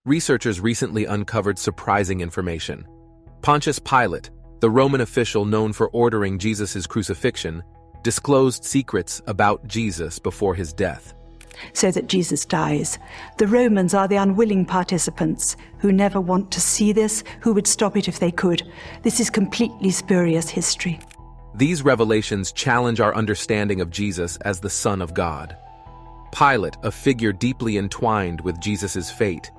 researchers recently uncovered surprising information. Pontius Pilate, the Roman official known for ordering Jesus' crucifixion, disclosed secrets about Jesus before his death. So that Jesus dies. The Romans are the unwilling participants who never want to see this, who would stop it if they could. This is completely spurious history. These revelations challenge our understanding of Jesus as the Son of God. Pilate, a figure deeply entwined with Jesus' fate,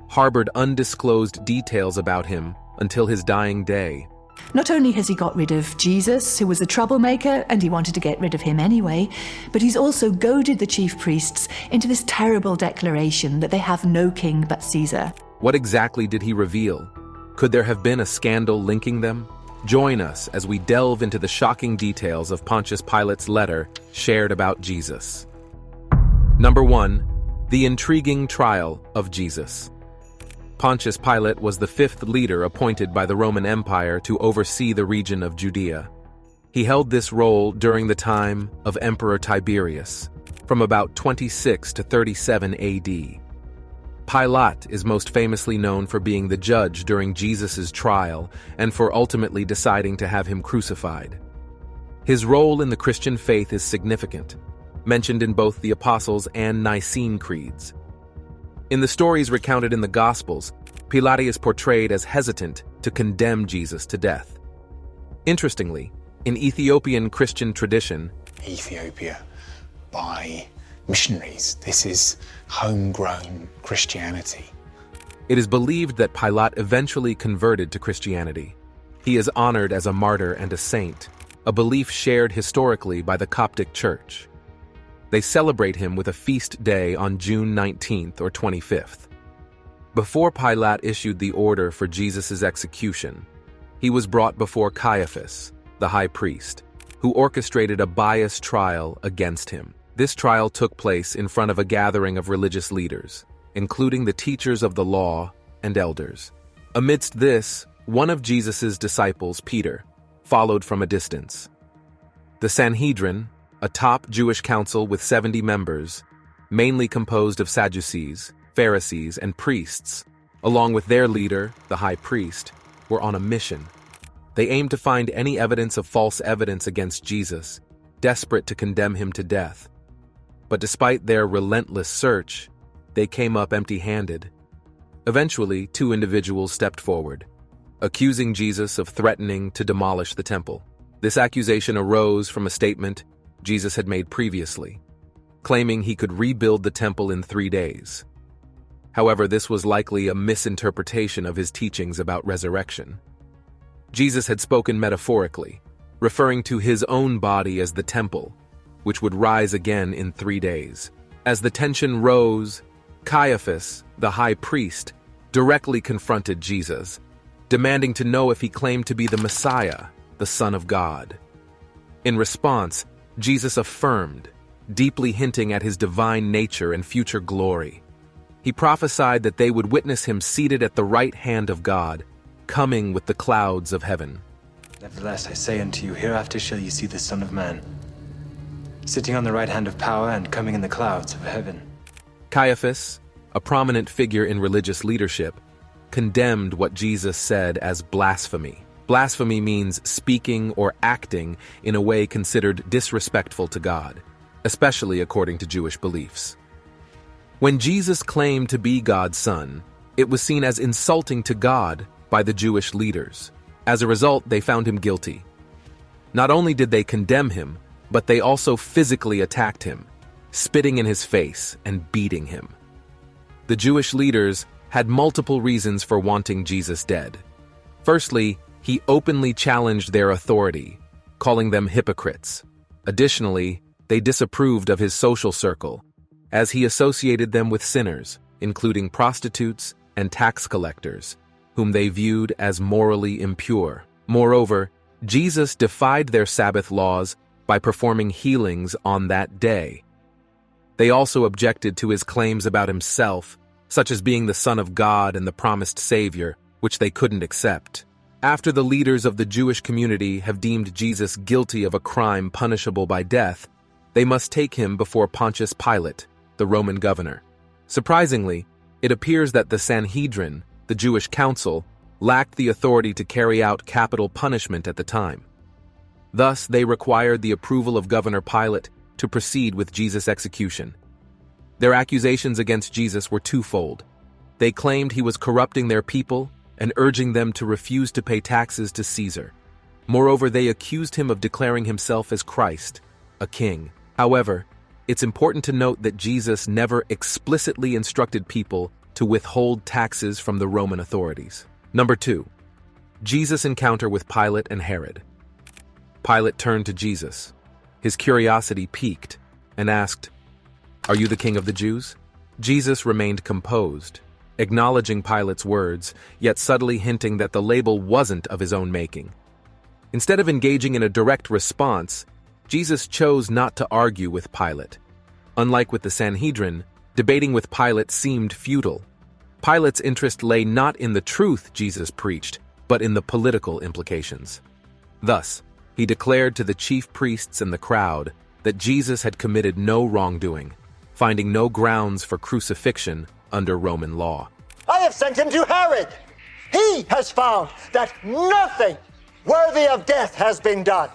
harbored undisclosed details about him until his dying day. Not only has he got rid of Jesus, who was a troublemaker, and he wanted to get rid of him anyway, but he's also goaded the chief priests into this terrible declaration that they have no king but Caesar. What exactly did he reveal? Could there have been a scandal linking them? Join us as we delve into the shocking details of Pontius Pilate's letter shared about Jesus. Number 1. The intriguing trial of Jesus. Pontius Pilate was the fifth leader appointed by the Roman Empire to oversee the region of Judea. He held this role during the time of Emperor Tiberius, from about 26 to 37 AD. Pilate is most famously known for being the judge during Jesus' trial and for ultimately deciding to have him crucified. His role in the Christian faith is significant, mentioned in both the Apostles' and Nicene creeds. In the stories recounted in the Gospels, Pilate is portrayed as hesitant to condemn Jesus to death. Interestingly, in Ethiopian Christian tradition, Ethiopia by missionaries, this is homegrown Christianity. It is believed that Pilate eventually converted to Christianity. He is honored as a martyr and a saint, a belief shared historically by the Coptic Church. They celebrate him with a feast day on June 19th or 25th. Before Pilate issued the order for Jesus' execution, he was brought before Caiaphas, the high priest, who orchestrated a biased trial against him. This trial took place in front of a gathering of religious leaders, including the teachers of the law and elders. Amidst this, one of Jesus' disciples, Peter, followed from a distance. The Sanhedrin, a top Jewish council with 70 members, mainly composed of Sadducees, Pharisees, and priests, along with their leader, the high priest, were on a mission. They aimed to find any evidence of false evidence against Jesus, desperate to condemn him to death. But despite their relentless search, they came up empty-handed. Eventually, two individuals stepped forward, accusing Jesus of threatening to demolish the temple. This accusation arose from a statement Jesus had made previously, claiming he could rebuild the temple in 3 days. However, this was likely a misinterpretation of his teachings about resurrection. Jesus had spoken metaphorically, referring to his own body as the temple, which would rise again in 3 days. As the tension rose, Caiaphas, the high priest, directly confronted Jesus, demanding to know if he claimed to be the Messiah, the Son of God. In response, Jesus affirmed, deeply hinting at his divine nature and future glory. He prophesied that they would witness him seated at the right hand of God, coming with the clouds of heaven. Nevertheless, I say unto you, hereafter shall ye see the Son of Man, sitting on the right hand of power and coming in the clouds of heaven. Caiaphas, a prominent figure in religious leadership, condemned what Jesus said as blasphemy. Blasphemy means speaking or acting in a way considered disrespectful to God, especially according to Jewish beliefs. When Jesus claimed to be God's son, it was seen as insulting to God by the Jewish leaders. As a result, they found him guilty. Not only did they condemn him, but they also physically attacked him, spitting in his face and beating him. The Jewish leaders had multiple reasons for wanting Jesus dead. Firstly, he openly challenged their authority, calling them hypocrites. Additionally, they disapproved of his social circle, as he associated them with sinners, including prostitutes and tax collectors, whom they viewed as morally impure. Moreover, Jesus defied their Sabbath laws by performing healings on that day. They also objected to his claims about himself, such as being the Son of God and the promised Savior, which they couldn't accept. After the leaders of the Jewish community have deemed Jesus guilty of a crime punishable by death, they must take him before Pontius Pilate, the Roman governor. Surprisingly, It appears that the Sanhedrin, the Jewish council, lacked the authority to carry out capital punishment at the time. Thus, they required the approval of Governor Pilate to proceed with Jesus' execution. Their accusations against Jesus were twofold. They claimed he was corrupting their people and urging them to refuse to pay taxes to Caesar. Moreover, they accused him of declaring himself as Christ, a king. However, it's important to note that Jesus never explicitly instructed people to withhold taxes from the Roman authorities. Number 2. Jesus' encounter with Pilate and Herod. Pilate turned to Jesus. His curiosity piqued and asked, "Are you the king of the Jews?" Jesus remained composed, acknowledging Pilate's words, yet subtly hinting that the label wasn't of his own making. Instead of engaging in a direct response, Jesus chose not to argue with Pilate. Unlike with the Sanhedrin, debating with Pilate seemed futile. Pilate's interest lay not in the truth Jesus preached, but in the political implications. Thus, he declared to the chief priests and the crowd that Jesus had committed no wrongdoing, finding no grounds for crucifixion under Roman law. I have sent him to Herod. He has found that nothing worthy of death has been done.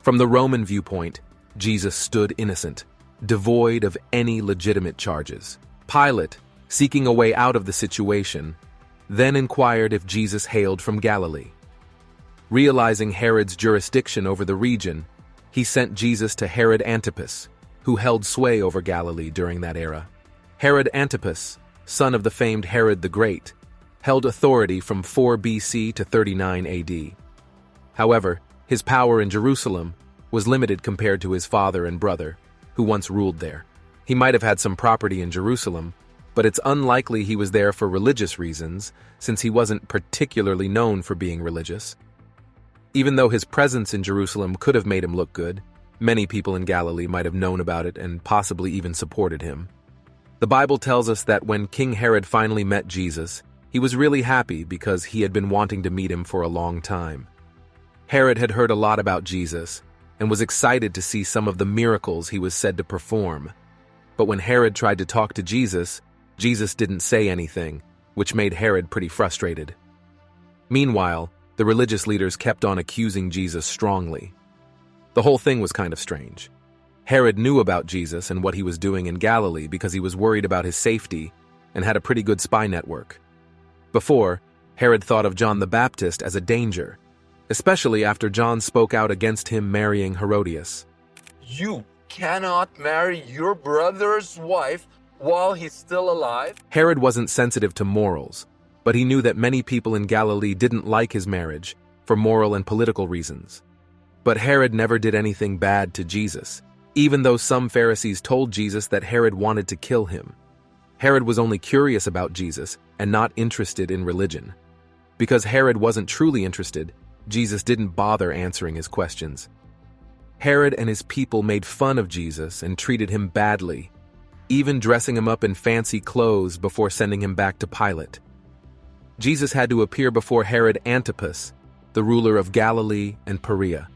From the Roman viewpoint, Jesus stood innocent, devoid of any legitimate charges. Pilate, seeking a way out of the situation, then inquired if Jesus hailed from Galilee. Realizing Herod's jurisdiction over the region, he sent Jesus to Herod Antipas, who held sway over Galilee during that era. Herod Antipas, son of the famed Herod the Great, held authority from 4 BC to 39 AD. However, his power in Jerusalem was limited compared to his father and brother, who once ruled there. He might have had some property in Jerusalem, but it's unlikely he was there for religious reasons, since he wasn't particularly known for being religious. Even though his presence in Jerusalem could have made him look good, many people in Galilee might have known about it and possibly even supported him. The Bible tells us that when King Herod finally met Jesus, he was really happy because he had been wanting to meet him for a long time. Herod had heard a lot about Jesus and was excited to see some of the miracles he was said to perform. But when Herod tried to talk to Jesus, Jesus didn't say anything, which made Herod pretty frustrated. Meanwhile, the religious leaders kept on accusing Jesus strongly. The whole thing was kind of strange. Herod knew about Jesus and what he was doing in Galilee because he was worried about his safety and had a pretty good spy network. Before, Herod thought of John the Baptist as a danger, especially after John spoke out against him marrying Herodias. You cannot marry your brother's wife while he's still alive? Herod wasn't sensitive to morals, but he knew that many people in Galilee didn't like his marriage for moral and political reasons. But Herod never did anything bad to Jesus, even though some Pharisees told Jesus that Herod wanted to kill him. Herod was only curious about Jesus and not interested in religion. Because Herod wasn't truly interested, Jesus didn't bother answering his questions. Herod and his people made fun of Jesus and treated him badly, even dressing him up in fancy clothes before sending him back to Pilate. Jesus had to appear before Herod Antipas, the ruler of Galilee and Perea.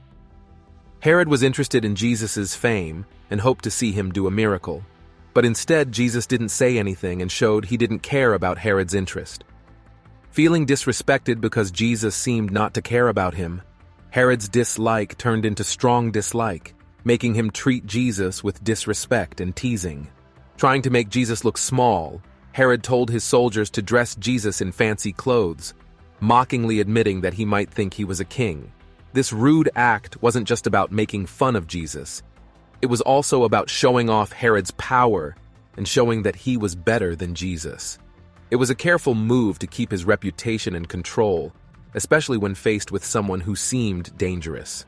Herod was interested in Jesus' fame and hoped to see him do a miracle, but instead Jesus didn't say anything and showed he didn't care about Herod's interest. Feeling disrespected because Jesus seemed not to care about him, Herod's dislike turned into strong dislike, making him treat Jesus with disrespect and teasing. Trying to make Jesus look small, Herod told his soldiers to dress Jesus in fancy clothes, mockingly admitting that he might think he was a king. This rude act wasn't just about making fun of Jesus. It was also about showing off Herod's power and showing that he was better than Jesus. It was a careful move to keep his reputation in control, especially when faced with someone who seemed dangerous.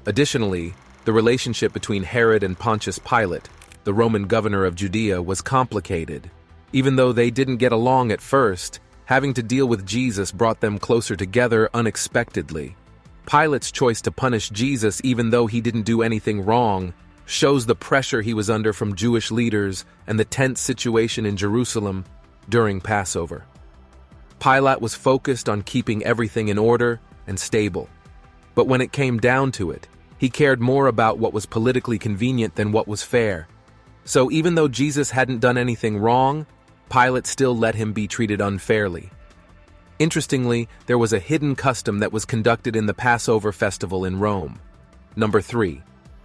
Additionally, the relationship between Herod and Pontius Pilate, the Roman governor of Judea, was complicated. Even though they didn't get along at first, having to deal with Jesus brought them closer together unexpectedly. Pilate's choice to punish Jesus even though he didn't do anything wrong shows the pressure he was under from Jewish leaders and the tense situation in Jerusalem during Passover. Pilate was focused on keeping everything in order and stable. But when it came down to it, he cared more about what was politically convenient than what was fair. So even though Jesus hadn't done anything wrong, Pilate still let him be treated unfairly. Interestingly, there was a hidden custom that was conducted in the Passover festival in Rome. Number 3.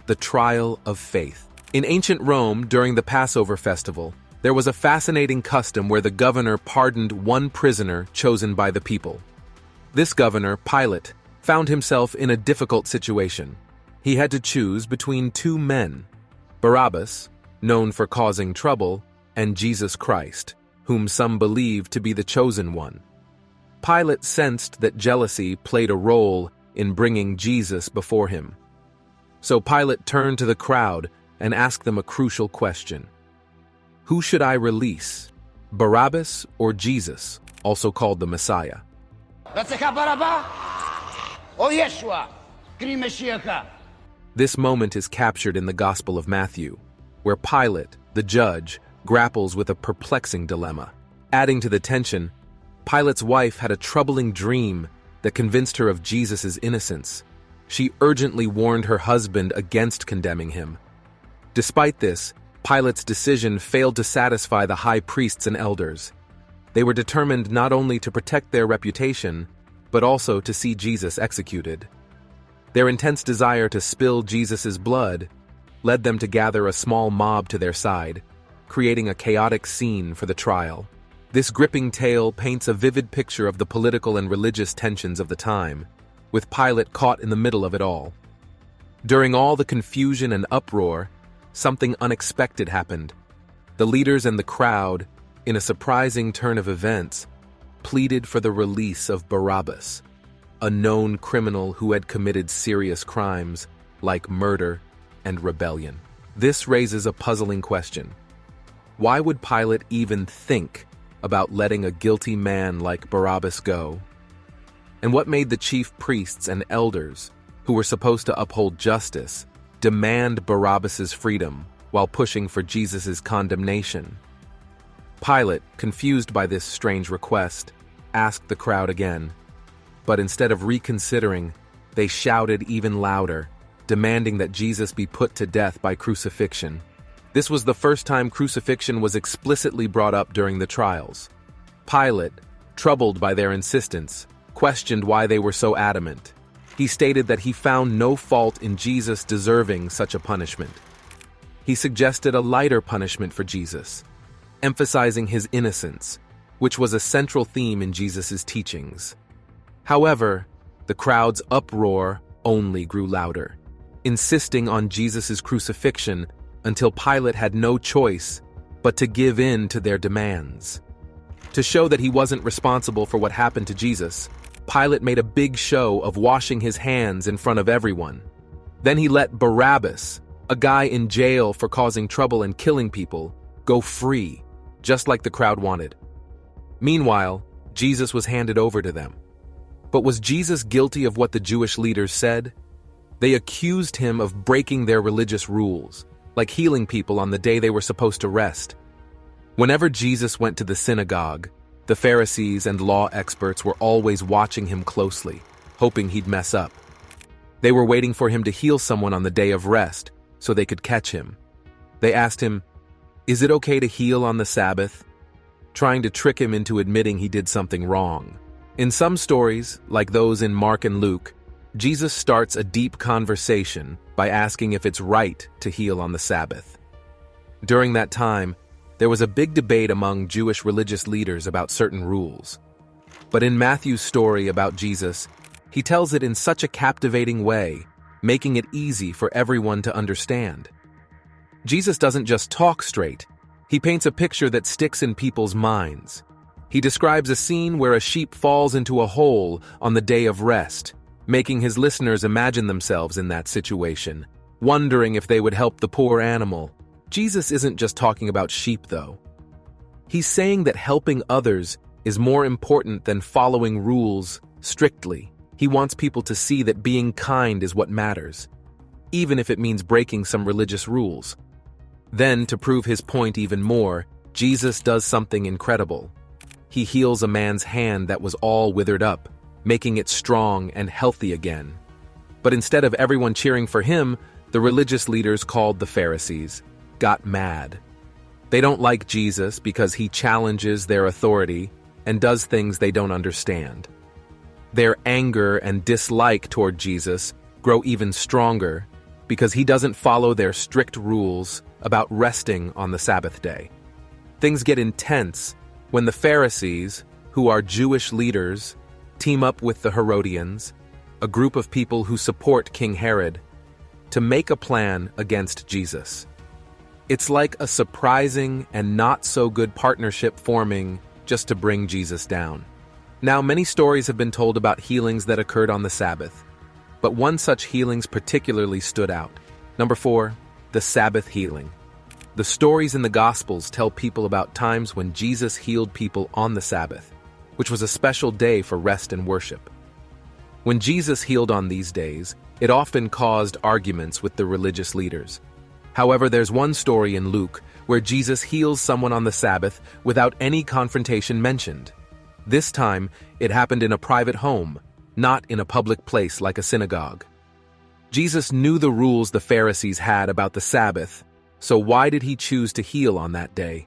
The trial of faith. In ancient Rome, during the Passover festival, there was a fascinating custom where the governor pardoned one prisoner chosen by the people. This governor, Pilate, found himself in a difficult situation. He had to choose between two men, Barabbas, known for causing trouble, and Jesus Christ, whom some believed to be the chosen one. Pilate sensed that jealousy played a role in bringing Jesus before him. So Pilate turned to the crowd and asked them a crucial question. Who should I release, Barabbas or Jesus, also called the Messiah? This moment is captured in the Gospel of Matthew, where Pilate, the judge, grapples with a perplexing dilemma. Adding to the tension, Pilate's wife had a troubling dream that convinced her of Jesus' innocence. She urgently warned her husband against condemning him. Despite this, Pilate's decision failed to satisfy the high priests and elders. They were determined not only to protect their reputation, but also to see Jesus executed. Their intense desire to spill Jesus' blood led them to gather a small mob to their side, creating a chaotic scene for the trial. This gripping tale paints a vivid picture of the political and religious tensions of the time, with Pilate caught in the middle of it all. During all the confusion and uproar, something unexpected happened. The leaders and the crowd, in a surprising turn of events, pleaded for the release of Barabbas, a known criminal who had committed serious crimes like murder and rebellion. This raises a puzzling question. Why would Pilate even think about letting a guilty man like Barabbas go? And what made the chief priests and elders, who were supposed to uphold justice, demand Barabbas's freedom while pushing for Jesus' condemnation? Pilate, confused by this strange request, asked the crowd again. But instead of reconsidering, they shouted even louder, demanding that Jesus be put to death by crucifixion. This was the first time crucifixion was explicitly brought up during the trials. Pilate, troubled by their insistence, questioned why they were so adamant. He stated that he found no fault in Jesus deserving such a punishment. He suggested a lighter punishment for Jesus, emphasizing his innocence, which was a central theme in Jesus' teachings. However, the crowd's uproar only grew louder, insisting on Jesus' crucifixion until Pilate had no choice but to give in to their demands. To show that he wasn't responsible for what happened to Jesus, Pilate made a big show of washing his hands in front of everyone. Then he let Barabbas, a guy in jail for causing trouble and killing people, go free, just like the crowd wanted. Meanwhile, Jesus was handed over to them. But was Jesus guilty of what the Jewish leaders said? They accused him of breaking their religious rules, like healing people on the day they were supposed to rest. Whenever Jesus went to the synagogue, the Pharisees and law experts were always watching him closely, hoping he'd mess up. They were waiting for him to heal someone on the day of rest so they could catch him. They asked him, "Is it okay to heal on the Sabbath?" trying to trick him into admitting he did something wrong. In some stories, like those in Mark and Luke, Jesus starts a deep conversation by asking if it's right to heal on the Sabbath. During that time, there was a big debate among Jewish religious leaders about certain rules. But in Matthew's story about Jesus, he tells it in such a captivating way, making it easy for everyone to understand. Jesus doesn't just talk straight, he paints a picture that sticks in people's minds. He describes a scene where a sheep falls into a hole on the day of rest, making his listeners imagine themselves in that situation, wondering if they would help the poor animal. Jesus isn't just talking about sheep, though. He's saying that helping others is more important than following rules strictly. He wants people to see that being kind is what matters, even if it means breaking some religious rules. Then, to prove his point even more, Jesus does something incredible. He heals a man's hand that was all withered up, making it strong and healthy again. But instead of everyone cheering for him, the religious leaders, called the Pharisees, got mad. They don't like Jesus because he challenges their authority and does things they don't understand. Their anger and dislike toward Jesus grow even stronger because he doesn't follow their strict rules about resting on the Sabbath day. Things get intense when the Pharisees, who are Jewish leaders, team up with the Herodians, a group of people who support King Herod, to make a plan against Jesus. It's like a surprising and not-so-good partnership forming just to bring Jesus down. Now, many stories have been told about healings that occurred on the Sabbath, but one such healing particularly stood out. Number 4, the Sabbath healing. The stories in the Gospels tell people about times when Jesus healed people on the Sabbath, which was a special day for rest and worship. When Jesus healed on these days, it often caused arguments with the religious leaders. However, there's one story in Luke where Jesus heals someone on the Sabbath without any confrontation mentioned. This time, it happened in a private home, not in a public place like a synagogue. Jesus knew the rules the Pharisees had about the Sabbath, so why did he choose to heal on that day?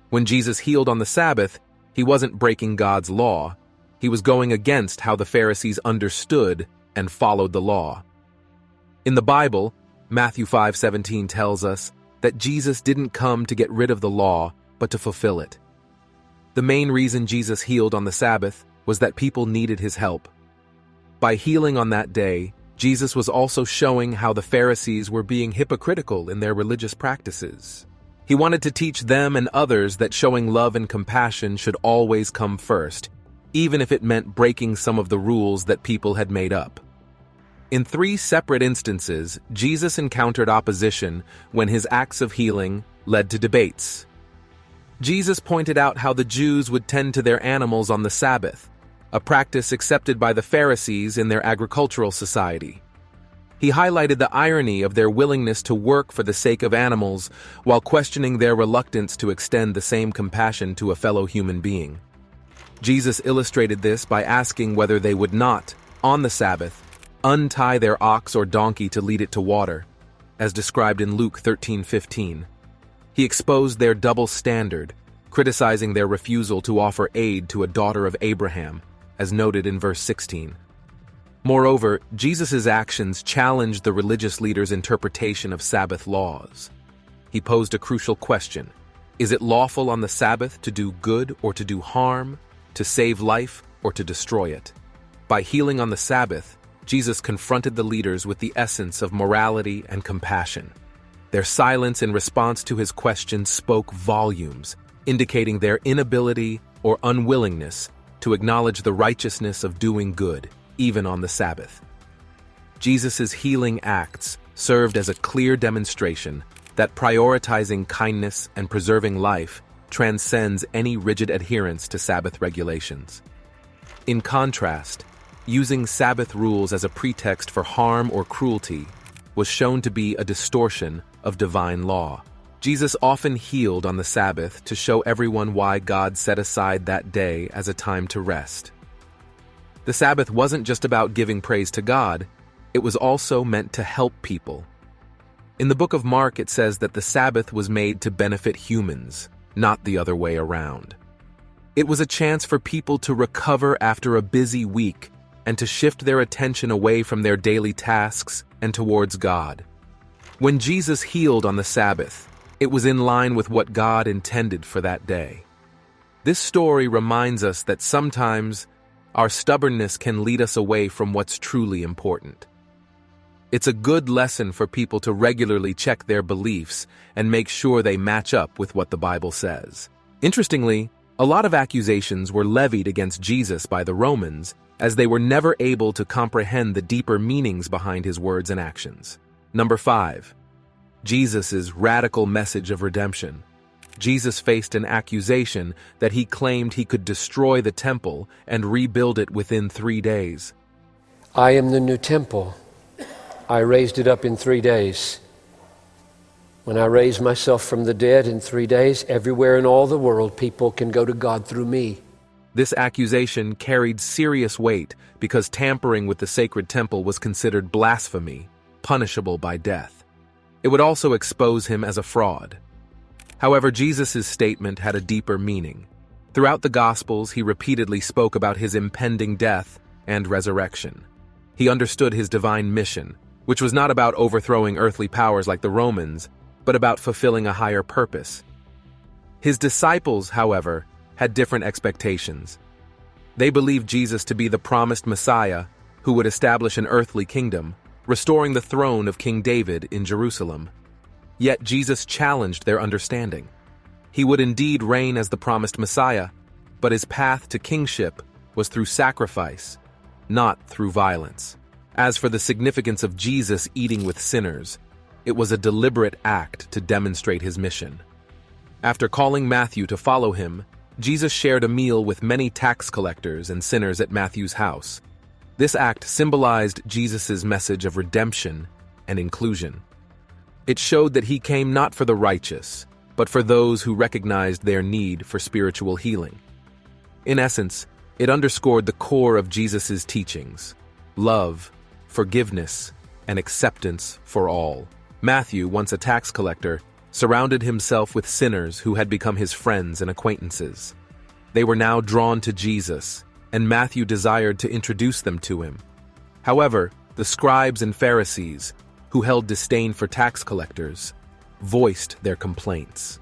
When Jesus healed on the Sabbath, he wasn't breaking God's law. He was going against how the Pharisees understood and followed the law. In the Bible, Matthew 5:17 tells us that Jesus didn't come to get rid of the law, but to fulfill it. The main reason Jesus healed on the Sabbath was that people needed his help. By healing on that day, Jesus was also showing how the Pharisees were being hypocritical in their religious practices. He wanted to teach them and others that showing love and compassion should always come first, even if it meant breaking some of the rules that people had made up. In 3 separate instances, Jesus encountered opposition when his acts of healing led to debates. Jesus pointed out how the Jews would tend to their animals on the Sabbath, a practice accepted by the Pharisees in their agricultural society. He highlighted the irony of their willingness to work for the sake of animals while questioning their reluctance to extend the same compassion to a fellow human being. Jesus illustrated this by asking whether they would not, on the Sabbath, untie their ox or donkey to lead it to water, as described in Luke 13:15. He exposed their double standard, criticizing their refusal to offer aid to a daughter of Abraham, as noted in verse 16. Moreover, Jesus' actions challenged the religious leaders' interpretation of Sabbath laws. He posed a crucial question: is it lawful on the Sabbath to do good or to do harm, to save life or to destroy it? By healing on the Sabbath, Jesus confronted the leaders with the essence of morality and compassion. Their silence in response to his question spoke volumes, indicating their inability or unwillingness to acknowledge the righteousness of doing good, even on the Sabbath. Jesus' healing acts served as a clear demonstration that prioritizing kindness and preserving life transcends any rigid adherence to Sabbath regulations. In contrast, using Sabbath rules as a pretext for harm or cruelty was shown to be a distortion of divine law. Jesus often healed on the Sabbath to show everyone why God set aside that day as a time to rest. The Sabbath wasn't just about giving praise to God, it was also meant to help people. In the book of Mark, it says that the Sabbath was made to benefit humans, not the other way around. It was a chance for people to recover after a busy week and to shift their attention away from their daily tasks and towards God. When Jesus healed on the Sabbath, it was in line with what God intended for that day. This story reminds us that sometimes our stubbornness can lead us away from what's truly important. It's a good lesson for people to regularly check their beliefs and make sure they match up with what the Bible says. Interestingly, a lot of accusations were levied against Jesus by the Romans, as they were never able to comprehend the deeper meanings behind his words and actions. Number 5. Jesus' radical message of redemption. Jesus faced an accusation that he claimed he could destroy the temple and rebuild it within 3 days. I am the new temple. I raised it up in 3 days. When I raise myself from the dead in 3 days, everywhere in all the world, people can go to God through me. This accusation carried serious weight because tampering with the sacred temple was considered blasphemy, punishable by death. It would also expose him as a fraud. However, Jesus' statement had a deeper meaning. Throughout the Gospels, he repeatedly spoke about his impending death and resurrection. He understood his divine mission, which was not about overthrowing earthly powers like the Romans, but about fulfilling a higher purpose. His disciples, however, had different expectations. They believed Jesus to be the promised Messiah who would establish an earthly kingdom, restoring the throne of King David in Jerusalem. Yet Jesus challenged their understanding. He would indeed reign as the promised Messiah, but his path to kingship was through sacrifice, not through violence. As for the significance of Jesus eating with sinners, it was a deliberate act to demonstrate his mission. After calling Matthew to follow him, Jesus shared a meal with many tax collectors and sinners at Matthew's house. This act symbolized Jesus' message of redemption and inclusion. It showed that he came not for the righteous, but for those who recognized their need for spiritual healing. In essence, it underscored the core of Jesus' teachings: love, forgiveness, and acceptance for all. Matthew, once a tax collector, surrounded himself with sinners who had become his friends and acquaintances. They were now drawn to Jesus, and Matthew desired to introduce them to him. However, the scribes and Pharisees, who held disdain for tax collectors, voiced their complaints.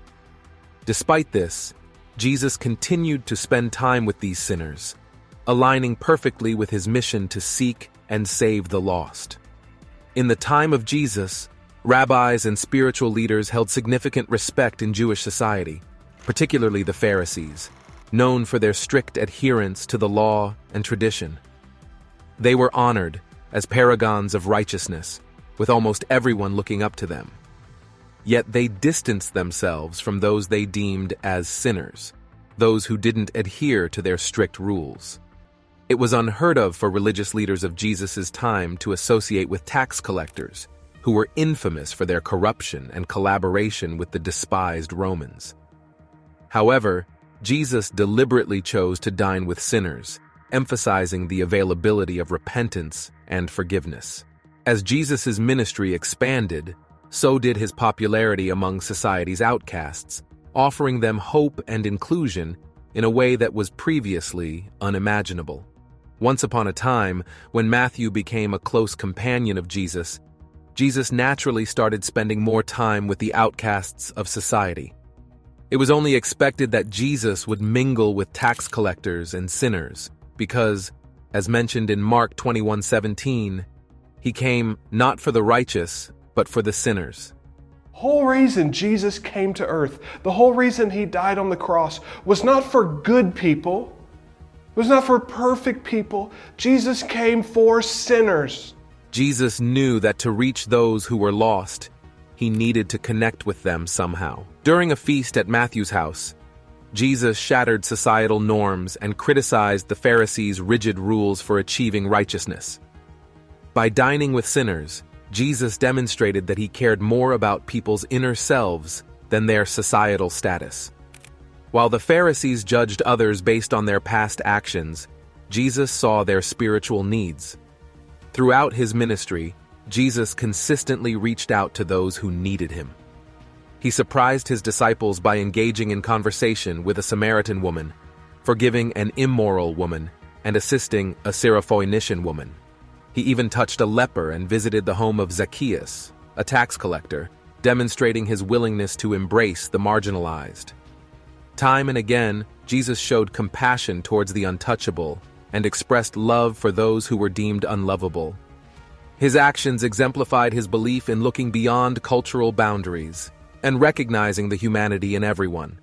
Despite this, Jesus continued to spend time with these sinners, aligning perfectly with his mission to seek and save the lost. In the time of Jesus, rabbis and spiritual leaders held significant respect in Jewish society, particularly the Pharisees, known for their strict adherence to the law and tradition. They were honored as paragons of righteousness, with almost everyone looking up to them. Yet they distanced themselves from those they deemed as sinners, those who didn't adhere to their strict rules. It was unheard of for religious leaders of Jesus' time to associate with tax collectors, who were infamous for their corruption and collaboration with the despised Romans. However, Jesus deliberately chose to dine with sinners, emphasizing the availability of repentance and forgiveness. As Jesus' ministry expanded, so did his popularity among society's outcasts, offering them hope and inclusion in a way that was previously unimaginable. Once upon a time, when Matthew became a close companion of Jesus, Jesus naturally started spending more time with the outcasts of society. It was only expected that Jesus would mingle with tax collectors and sinners because, as mentioned in Mark 21:17, he came not for the righteous, but for the sinners. The whole reason Jesus came to earth, the whole reason he died on the cross, was not for good people, it was not for perfect people. Jesus came for sinners. Jesus knew that to reach those who were lost, he needed to connect with them somehow. During a feast at Matthew's house, Jesus shattered societal norms and criticized the Pharisees' rigid rules for achieving righteousness. By dining with sinners, Jesus demonstrated that he cared more about people's inner selves than their societal status. While the Pharisees judged others based on their past actions, Jesus saw their spiritual needs. Throughout his ministry, Jesus consistently reached out to those who needed him. He surprised his disciples by engaging in conversation with a Samaritan woman, forgiving an immoral woman, and assisting a Syrophoenician woman. He even touched a leper and visited the home of Zacchaeus, a tax collector, demonstrating his willingness to embrace the marginalized. Time and again, Jesus showed compassion towards the untouchable and expressed love for those who were deemed unlovable. His actions exemplified his belief in looking beyond cultural boundaries and recognizing the humanity in everyone.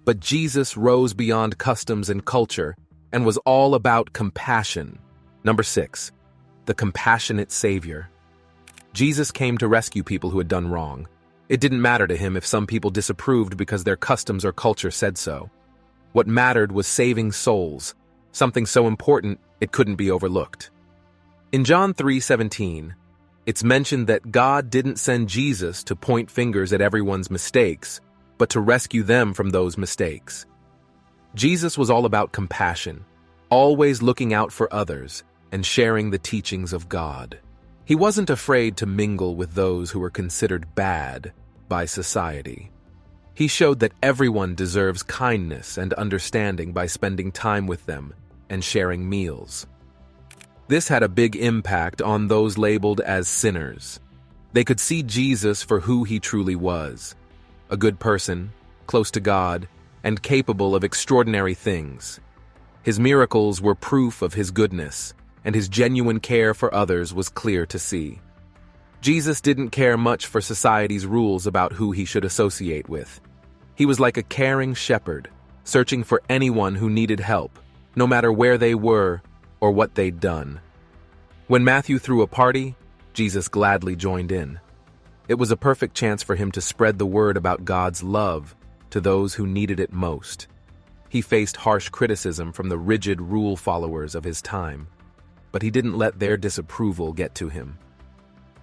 But Jesus rose beyond customs and culture and was all about compassion. Number 6, the compassionate Savior. Jesus came to rescue people who had done wrong. It didn't matter to him if some people disapproved because their customs or culture said so. What mattered was saving souls, something so important it couldn't be overlooked. In John 3:17, it's mentioned that God didn't send Jesus to point fingers at everyone's mistakes, but to rescue them from those mistakes. Jesus was all about compassion, always looking out for others and sharing the teachings of God. He wasn't afraid to mingle with those who were considered bad by society. He showed that everyone deserves kindness and understanding by spending time with them and sharing meals. This had a big impact on those labeled as sinners. They could see Jesus for who he truly was, a good person, close to God, and capable of extraordinary things. His miracles were proof of his goodness, and his genuine care for others was clear to see. Jesus didn't care much for society's rules about who he should associate with. He was like a caring shepherd, searching for anyone who needed help, no matter where they were or what they'd done. When Matthew threw a party, Jesus gladly joined in. It was a perfect chance for him to spread the word about God's love to those who needed it most. He faced harsh criticism from the rigid rule followers of his time, but he didn't let their disapproval get to him.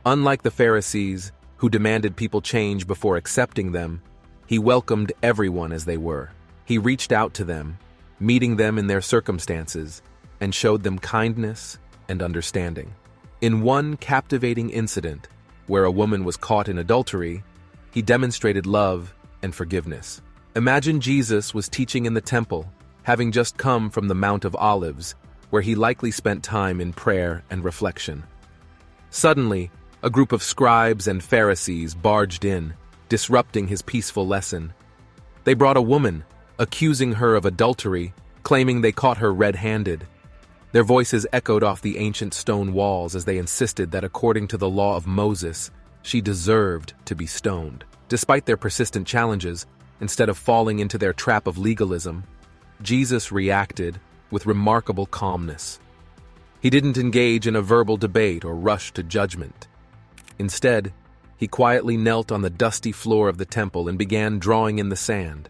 Unlike the Pharisees, who demanded people change before accepting them, he welcomed everyone as they were. He reached out to them, meeting them in their circumstances, and showed them kindness and understanding. In one captivating incident, where a woman was caught in adultery, he demonstrated love and forgiveness. Imagine Jesus was teaching in the temple, having just come from the Mount of Olives, where he likely spent time in prayer and reflection. Suddenly, a group of scribes and Pharisees barged in, disrupting his peaceful lesson. They brought a woman, accusing her of adultery, claiming they caught her red-handed. Their voices echoed off the ancient stone walls as they insisted that according to the law of Moses, she deserved to be stoned. Despite their persistent challenges, instead of falling into their trap of legalism, Jesus reacted with remarkable calmness. He didn't engage in a verbal debate or rush to judgment. Instead, he quietly knelt on the dusty floor of the temple and began drawing in the sand,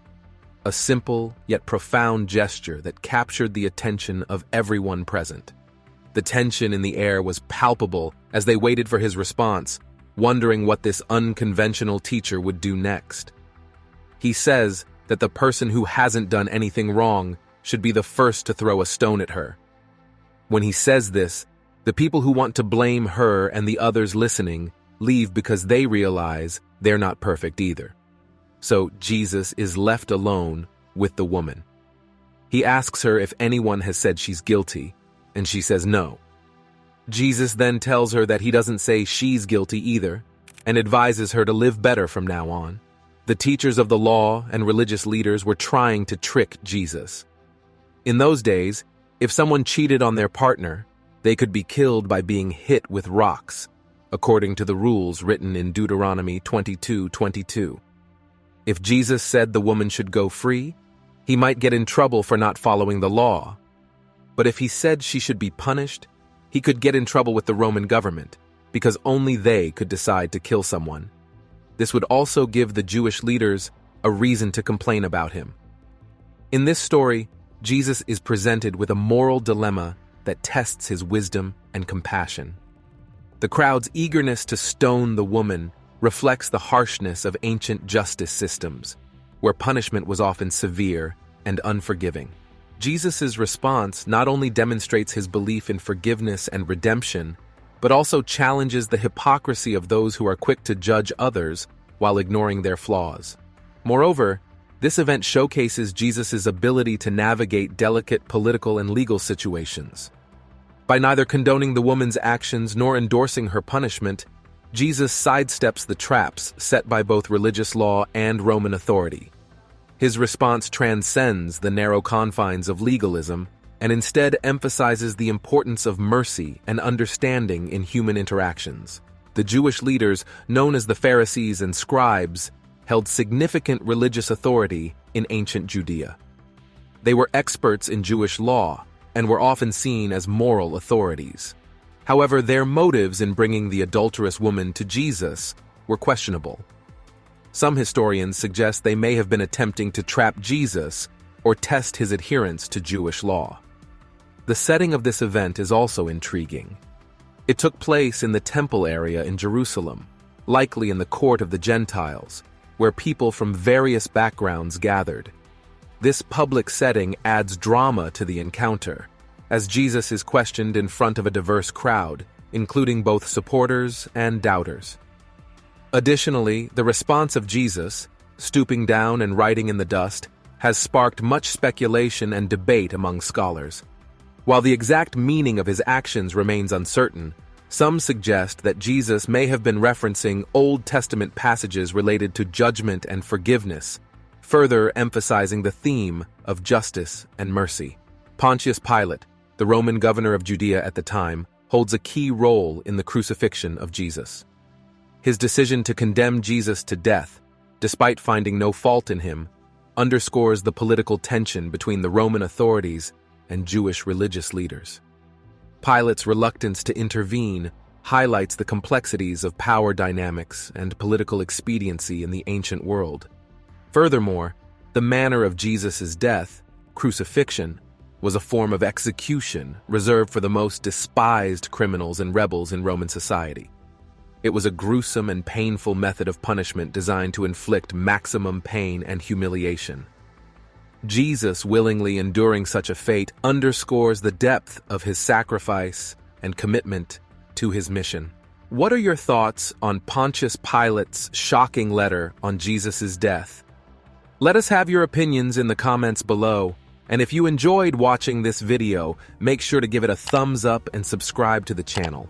a simple yet profound gesture that captured the attention of everyone present. The tension in the air was palpable as they waited for his response, wondering what this unconventional teacher would do next. He says that the person who hasn't done anything wrong should be the first to throw a stone at her. When he says this, the people who want to blame her and the others listening leave because they realize they're not perfect either. So Jesus is left alone with the woman. He asks her if anyone has said she's guilty, and she says no. Jesus then tells her that he doesn't say she's guilty either, and advises her to live better from now on. The teachers of the law and religious leaders were trying to trick Jesus. In those days, if someone cheated on their partner, they could be killed by being hit with rocks, according to the rules written in Deuteronomy 22:22. If Jesus said the woman should go free, he might get in trouble for not following the law. But if he said she should be punished, he could get in trouble with the Roman government, because only they could decide to kill someone. This would also give the Jewish leaders a reason to complain about him. In this story, Jesus is presented with a moral dilemma that tests his wisdom and compassion. The crowd's eagerness to stone the woman reflects the harshness of ancient justice systems, where punishment was often severe and unforgiving. Jesus' response not only demonstrates his belief in forgiveness and redemption, but also challenges the hypocrisy of those who are quick to judge others while ignoring their flaws. Moreover, this event showcases Jesus' ability to navigate delicate political and legal situations. By neither condoning the woman's actions nor endorsing her punishment, Jesus sidesteps the traps set by both religious law and Roman authority. His response transcends the narrow confines of legalism and instead emphasizes the importance of mercy and understanding in human interactions. The Jewish leaders, known as the Pharisees and scribes, held significant religious authority in ancient Judea. They were experts in Jewish law and were often seen as moral authorities. However, their motives in bringing the adulterous woman to Jesus were questionable. Some historians suggest they may have been attempting to trap Jesus or test his adherence to Jewish law. The setting of this event is also intriguing. It took place in the temple area in Jerusalem, likely in the court of the Gentiles, where people from various backgrounds gathered. This public setting adds drama to the encounter, as Jesus is questioned in front of a diverse crowd, including both supporters and doubters. Additionally, the response of Jesus, stooping down and writing in the dust, has sparked much speculation and debate among scholars. While the exact meaning of his actions remains uncertain, some suggest that Jesus may have been referencing Old Testament passages related to judgment and forgiveness, further emphasizing the theme of justice and mercy. Pontius Pilate, the Roman governor of Judea at the time, holds a key role in the crucifixion of Jesus. His decision to condemn Jesus to death, despite finding no fault in him, underscores the political tension between the Roman authorities and Jewish religious leaders. Pilate's reluctance to intervene highlights the complexities of power dynamics and political expediency in the ancient world. Furthermore, the manner of Jesus' death, crucifixion, was a form of execution reserved for the most despised criminals and rebels in Roman society. It was a gruesome and painful method of punishment designed to inflict maximum pain and humiliation. Jesus willingly enduring such a fate underscores the depth of his sacrifice and commitment to his mission. What are your thoughts on Pontius Pilate's shocking letter on Jesus' death? Let us have your opinions in the comments below, and if you enjoyed watching this video, make sure to give it a thumbs up and subscribe to the channel.